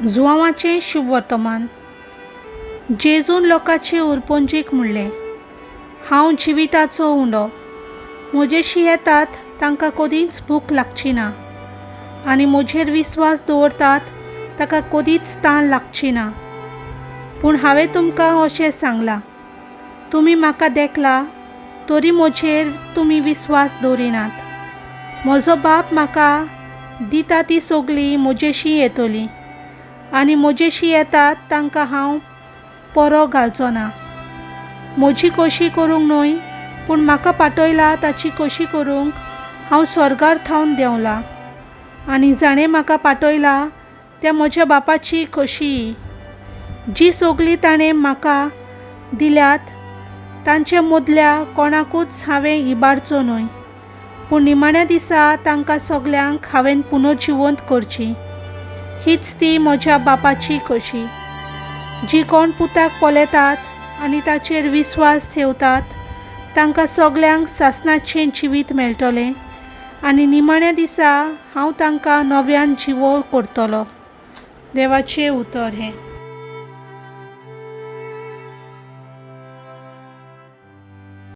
जुवांवाचें शुभ वर्तमान. जेजून लोकांचे उरपोंजीक म्हणलें, हांव जिविताचो उंडो. म्हजेशी येतात तांकां कदींच भूक लागची ना, आनी म्हजेर विस्वास दवरतात ताका कदींच तान लागची ना. पूण हांवें तुमकां अशें सांगलां, तुमी म्हाका देखला तरी म्हजेर तुमी विस्वास दवरिनात. म्हजो बाप म्हाका दिता ती सगळीं म्हजेशी येतलीं, आनी म्हजेशी येतात तांकां हांव परो घालचो ना. म्हजी कशी करूंक न्हय, पूण म्हाका पाठयला ताची कशी करूंक हांव स्वर्गार थावन देंवलां. आनी जाणें म्हाका पाठयला त्या म्हज्या बापाची कशी. जी सगळीं ताणें म्हाका दिल्यात तांचे मदल्या कोणाकूच हांवें इबाडचो न्हय, पूण निमाण्या दिसा तांकां सगल्यांक हांवें पुनर्जिवंत करची. हीच ती म्हज्या बापाची कशी. जी कोण पुताक पळयतात आनी ताचेर विस्वास ठेवतात तांकां सगल्यांक सासणाचें जिवीत मेळटलें, आनी निमाण्या दिसा हांव तांकां नव्यान जिवो करतलो. देवाचें उतर हें.